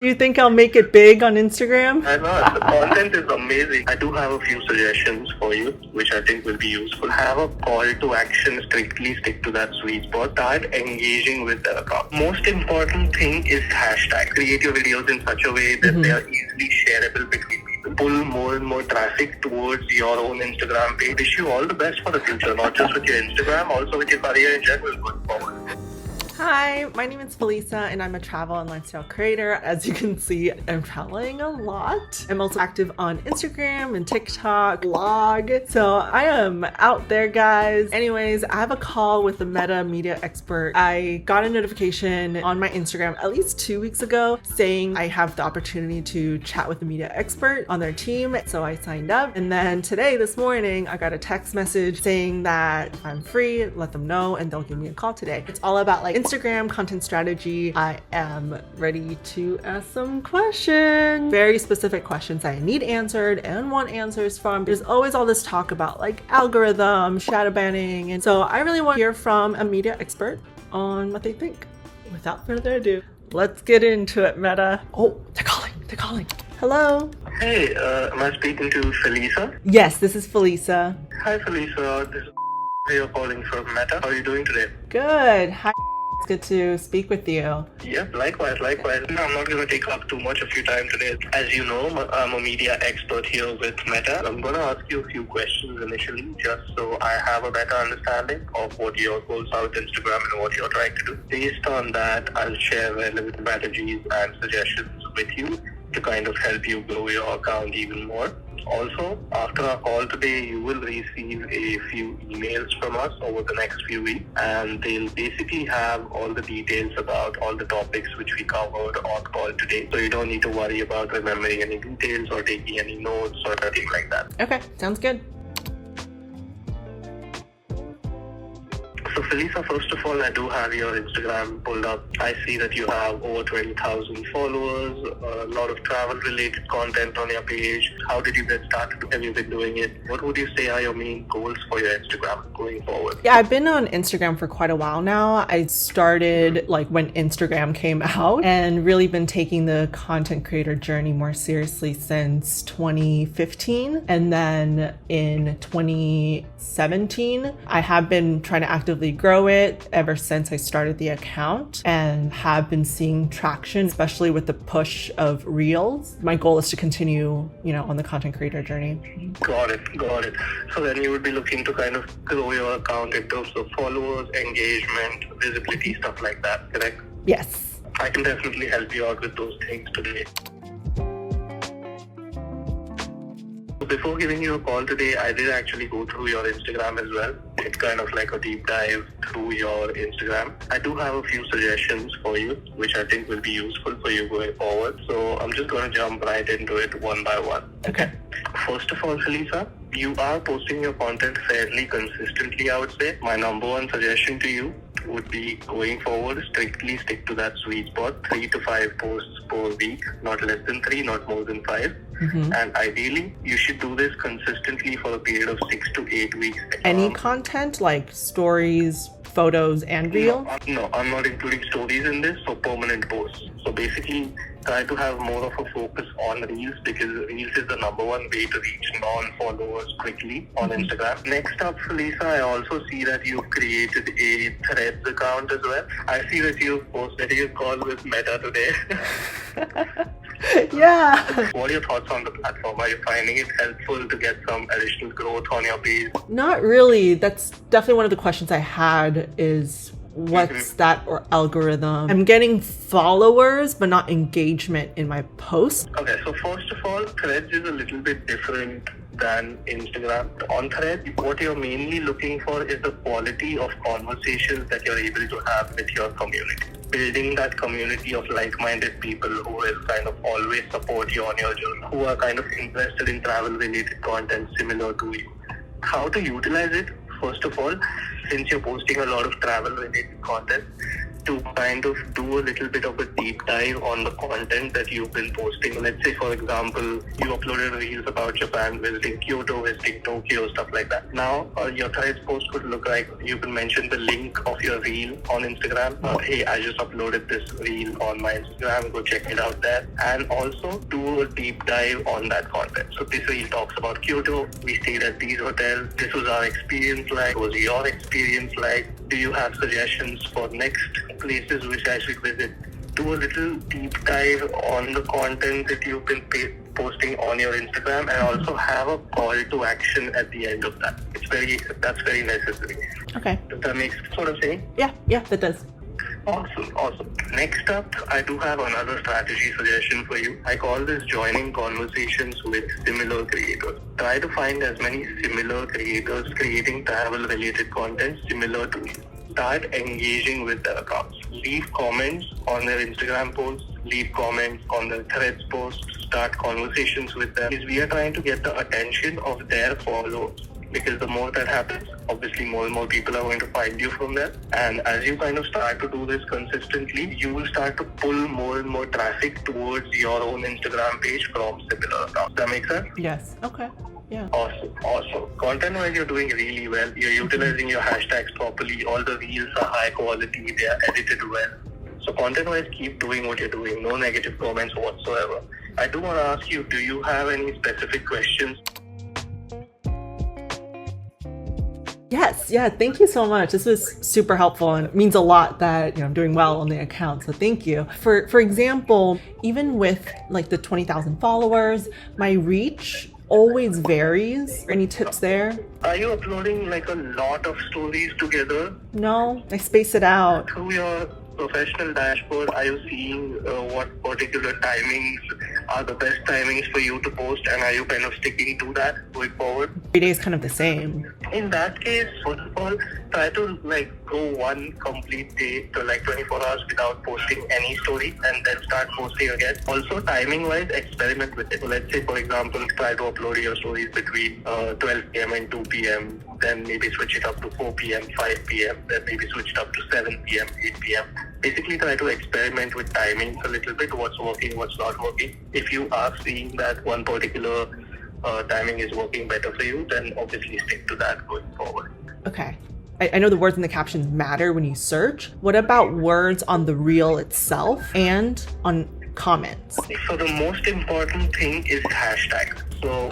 Do you think I'll make it big on Instagram? I know, the content is amazing. I do have a few suggestions for you, which I think will be useful. Have a call to action, strictly stick to that sweet spot. Start engaging with the account. Most important thing is hashtag. Create your videos in such a way that they are easily shareable between people. Pull more and more traffic towards your own Instagram page. Wish you all the best for the future, not just with your Instagram, also with your career in general going forward. Hi, my name is Felisa and I'm a travel and lifestyle creator. As you can see, I'm traveling a lot. I'm also active on Instagram and TikTok, blog. So I am out there, guys. Anyways, I have a call with the Meta media expert. I got a notification on my Instagram at least 2 weeks ago saying I have the opportunity to chat with the media expert on their team. So I signed up. And then today, this morning, I got a text message saying that if I'm free, let them know and they'll give me a call today. It's all about like Instagram content strategy. I am ready to ask some questions, very specific questions I need answered and want answers from. There's always all this talk about like algorithm, shadow banning. And so I really want to hear from a media expert on what they think. Without further ado, let's get into it, Meta. Oh, they're calling. Hello. Hey, am I speaking to Felisa? Yes, this is Felisa. Hi Felisa, this is you're calling from Meta. How are you doing today? Good. Hi. It's good to speak with you. Yep, likewise. No, I'm not going to take up too much of your time today. As you know, I'm a media expert here with Meta. I'm going to ask you a few questions initially, just so I have a better understanding of what your goals are with Instagram and what you're trying to do. Based on that, I'll share relevant strategies and suggestions with you to kind of help you grow your account even more. Also, after our call today, you will receive a few emails from us over the next few weeks, and they'll basically have all the details about all the topics which we covered on call today. So you don't need to worry about remembering any details or taking any notes or anything like that. Okay, sounds good. So Felisa, first of all, I do have your Instagram pulled up. I see that you have over 20,000 followers, a lot of travel-related content on your page. How did you get started? Have you been doing it? What would you say are your main goals for your Instagram going forward? Yeah, I've been on Instagram for quite a while now. I started like when Instagram came out and really been taking the content creator journey more seriously since 2015. And then in 2017, I have been trying to actively grow it ever since I started the account and have been seeing traction, especially with the push of Reels. My goal is to continue, on the content creator journey. Got it. So then you would be looking to kind of grow your account in terms of followers, engagement, visibility, stuff like that, correct? Yes. I can definitely help you out with those things today. Before giving you a call today, I did actually go through your Instagram as well. It's kind of like a deep dive through your Instagram. I do have a few suggestions for you, which I think will be useful for you going forward. So I'm just going to jump right into it one by one. Okay. First of all, Felisa, you are posting your content fairly consistently, I would say. My number one suggestion to you would be going forward, strictly stick to that sweet spot, 3 to 5 posts per week, not less than 3, not more than 5. And ideally, you should do this consistently for a period of 6 to 8 weeks. Any content like stories, photos, and reels? No, I'm not including stories in this, so permanent posts. So basically, try to have more of a focus on Reels because Reels is the number one way to reach non-followers quickly on Instagram. Next up, Felisa, I also see that you've created a Threads account as well. I see that you've posted a call with Meta today. Yeah. What are your thoughts on the platform? Are you finding it helpful to get some additional growth on your page? Not really. That's definitely one of the questions I had is what's that or algorithm? I'm getting followers, but not engagement in my posts. Okay, so first of all, Threads is a little bit different than Instagram. On Threads, what you're mainly looking for is the quality of conversations that you're able to have with your community. Building that community of like-minded people who will kind of always support you on your journey, who are kind of interested in travel-related content similar to you. How to utilize it? First of all, since you're posting a lot of travel-related content, to kind of do a little bit of a deep dive on the content that you've been posting. Let's say, for example, you uploaded reels about Japan, visiting Kyoto, visiting Tokyo, stuff like that. Now, your threads post could look like you can mention the link of your reel on Instagram. Hey, I just uploaded this reel on my Instagram, go check it out there. And also do a deep dive on that content. So this reel talks about Kyoto. We stayed at these hotels. This was our experience like. What was your experience like? Do you have suggestions for next places which I should visit? Do a little deep dive on the content that you've been posting on your Instagram, and also have a call to action at the end of that. That's very necessary. Okay. Does that make sort of sense? Yeah, that does. Awesome. Next up, I do have another strategy suggestion for you. I call this joining conversations with similar creators. Try to find as many similar creators creating travel-related content similar to you. Start engaging with their accounts. Leave comments on their Instagram posts. Leave comments on their threads posts. Start conversations with them. We are trying to get the attention of their followers. Because the more that happens, obviously more and more people are going to find you from there. And as you kind of start to do this consistently, you will start to pull more and more traffic towards your own Instagram page from similar accounts. Does that make sense? Yes. Okay. Yeah. Awesome. Content-wise, you're doing really well. You're utilizing your hashtags properly. All the reels are high quality. They are edited well. So content-wise, keep doing what you're doing. No negative comments whatsoever. I do want to ask you, do you have any specific questions? Yes. Yeah. Thank you so much. This was super helpful, and it means a lot that I'm doing well on the account. So thank you. For example, even with like the 20,000 followers, my reach always varies. Any tips there? Are you uploading like a lot of stories together? No, I space it out. Through your professional dashboard, are you seeing what particular timings are the best timings for you to post, and are you kind of sticking to that going forward? Every day is kind of the same. In that case, first of all, try to go one complete day to 24 hours without posting any story, and then start posting again. Also, timing wise, experiment with it. Let's say, for example, try to upload your stories between 12 p.m. and 2 p.m. Then maybe switch it up to 4 p.m., 5 p.m. Then maybe switch it up to 7 p.m., 8 p.m. Basically, try to experiment with timings a little bit. What's working, what's not working. If you are seeing that one particular timing is working better for you, then obviously stick to that going forward. Okay. I know the words in the captions matter when you search. What about words on the reel itself and on comments? So the most important thing is hashtags. So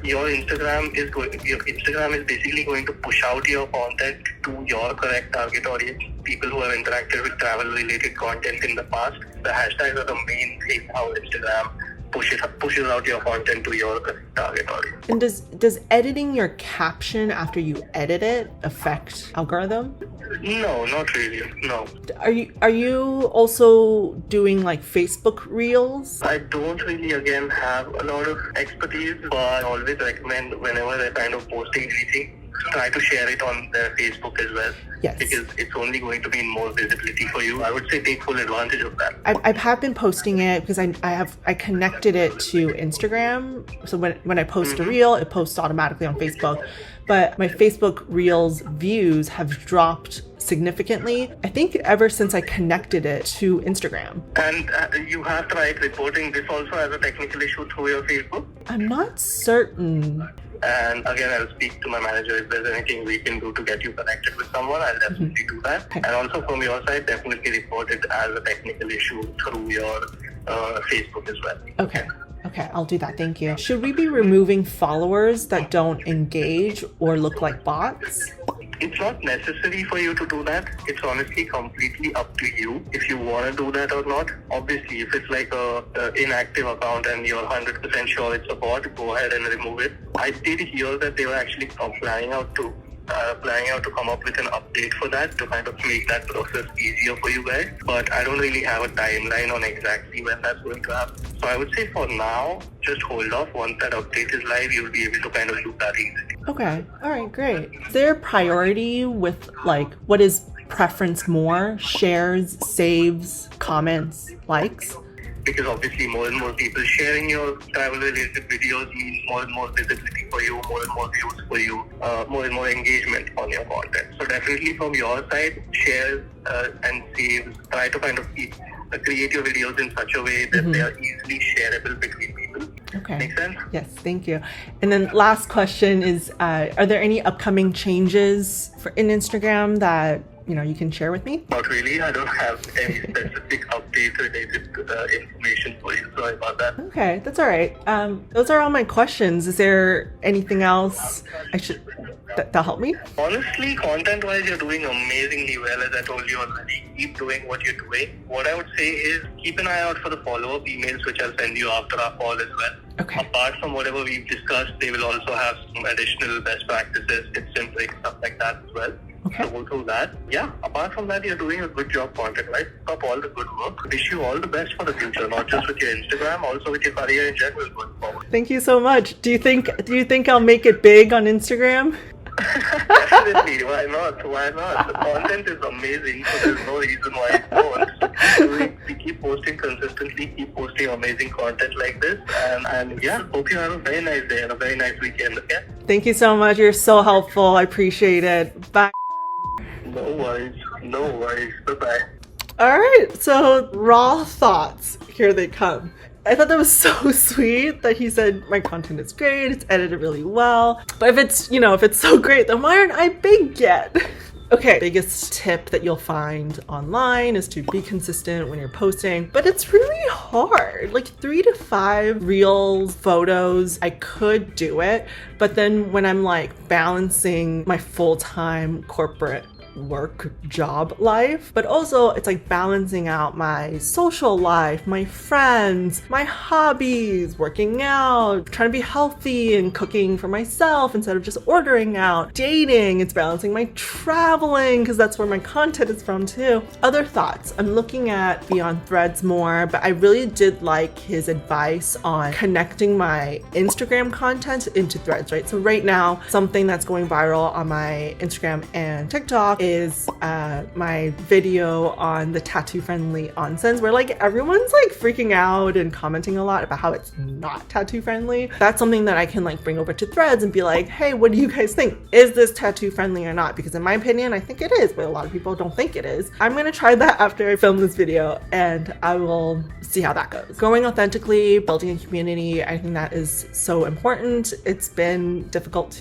your Instagram is basically going to push out your content to your correct target audience, people who have interacted with travel related content in the past. The hashtags are the main thing how Instagram pushes out your content to your target audience. And does editing your caption after you edit it affect algorithm? No, not really. No. Are you also doing Facebook Reels? I don't really again have a lot of expertise, but I always recommend whenever they're kind of posting anything, try to share it on their Facebook as well. Yes. Because it's only going to be more visibility for you. I would say take full advantage of that. I have been posting it because I connected it to Instagram. So when I post a reel, it posts automatically on Facebook. But my Facebook Reels views have dropped significantly, I think ever since I connected it to Instagram. And you have tried reporting this also as a technical issue through your Facebook? I'm not certain. And again, I'll speak to my manager. If there's anything we can do to get you connected with someone, I'll definitely do that. Okay. And also from your side, definitely report it as a technical issue through your Facebook as well. Okay, I'll do that. Thank you. Should we be removing followers that don't engage or look like bots? It's not necessary for you to do that. It's honestly completely up to you if you want to do that or not. Obviously, if it's like a inactive account and you're 100% sure it's a bot, go ahead and remove it. I did hear that they were actually planning out to come up with an update for that to kind of make that process easier for you guys. But I don't really have a timeline on exactly when that's going to happen. So I would say for now, just hold off. Once that update is live, you'll be able to kind of do that easily. Okay. All right, great. Is there a priority with what is preference more? Shares, saves, comments, likes? because obviously more and more people sharing your travel-related videos means more and more visibility for you, more and more views for you, more and more engagement on your content. So definitely from your side, share and saves. Try to kind of create your videos in such a way that they are easily shareable between people. Okay. Make sense? Yes, thank you. And then last question is, are there any upcoming changes in Instagram that you can share with me? Not really. I don't have any specific updates related to the information for you. Sorry about that. Okay, that's all right. Those are all my questions. Is there anything else I should that'll help me? Honestly, content-wise, you're doing amazingly well. As I told you already, keep doing what you're doing. What I would say is keep an eye out for the follow-up emails, which I'll send you after our call as well. Okay. Apart from whatever we've discussed, they will also have some additional best practices, tips and tricks, stuff like that as well. Okay. So go through that. Yeah, apart from that, you're doing a good job content-wise. Keep up all the good work. Wish you all the best for the future, not just with your Instagram, also with your career in general going forward. Thank you so much. Do you think I'll make it big on Instagram? Definitely. Why not? Why not? The content is amazing, so there's no reason why it won't. We keep posting consistently, keep posting amazing content like this, and yeah, hope you have a very nice day and a very nice weekend. Okay? Thank you so much. You're so helpful. I appreciate it. Bye. No worries. No worries. Bye-bye. All right. So raw thoughts. Here they come. I thought that was so sweet that he said my content is great, it's edited really well. But if it's so great, then why aren't I big yet? Okay, biggest tip that you'll find online is to be consistent when you're posting, but it's really hard. Like 3 to 5 reels, photos, I could do it, but then when I'm like balancing my full-time corporate work job life, but also it's like balancing out my social life, my friends, my hobbies, working out, trying to be healthy and cooking for myself instead of just ordering out, dating, it's balancing my traveling because that's where my content is from too. Other thoughts, I'm looking at Beyond Threads more, but I really did like his advice on connecting my Instagram content into Threads, right? So right now, something that's going viral on my Instagram and TikTok is my video on the tattoo-friendly onsens, where like everyone's like freaking out and commenting a lot about how it's not tattoo-friendly. That's something that I can like bring over to Threads and be like, hey, what do you guys think? Is this tattoo-friendly or not? Because in my opinion, I think it is, but a lot of people don't think it is. I'm gonna try that after I film this video and I will see how that goes. Growing authentically, building a community, I think that is so important. It's been difficult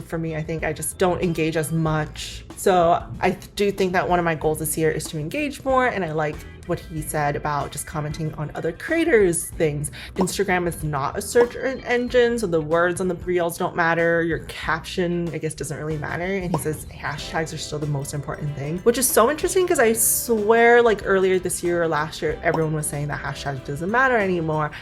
for me. I think I just don't engage as much. So I do think that one of my goals this year is to engage more, and I like what he said about just commenting on other creators' things. Instagram is not a search engine, so the words on the reels don't matter. Your caption, I guess, doesn't really matter. And he says hashtags are still the most important thing, which is so interesting because I swear like earlier this year or last year, everyone was saying that hashtags doesn't matter anymore,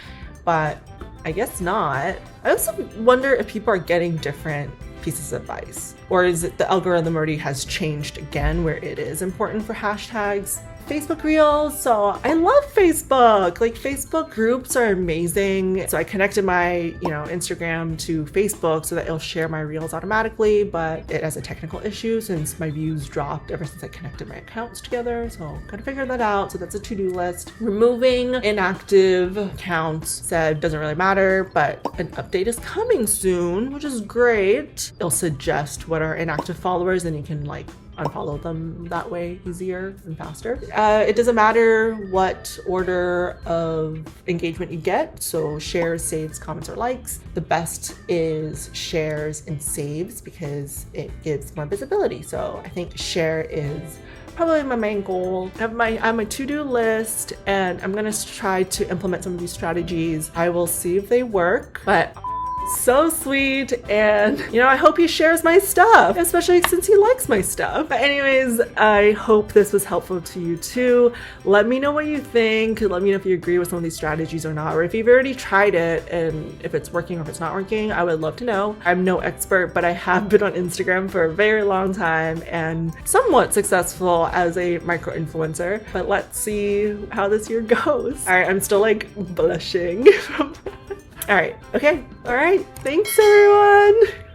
but I guess not. I also wonder if people are getting different pieces of advice, or is it the algorithm already has changed again where it is important for hashtags? Facebook Reels. So I love Facebook. Like Facebook groups are amazing. So I connected my, Instagram to Facebook so that it'll share my Reels automatically, but it has a technical issue since my views dropped ever since I connected my accounts together. So gotta figure that out. So that's a to-do list. Removing inactive accounts said doesn't really matter, but an update is coming soon, which is great. It'll suggest what are inactive followers and you can like unfollow them that way easier and faster. It doesn't matter what order of engagement you get. So shares, saves, comments, or likes. The best is shares and saves because it gives more visibility. So I think share is probably my main goal. I have my to-do list and I'm gonna try to implement some of these strategies. I will see if they work, but so sweet, and I hope he shares my stuff, especially since he likes my stuff. But anyways, I hope this was helpful to you too. Let me know what you think. Let me know if you agree with some of these strategies or not, or if you've already tried it and if it's working or if it's not working. I would love to know. I'm no expert, but I have been on Instagram for a very long time and somewhat successful as a micro influencer, but let's see how this year goes. All right, I'm still like blushing. All right. Okay. All right. Thanks, everyone.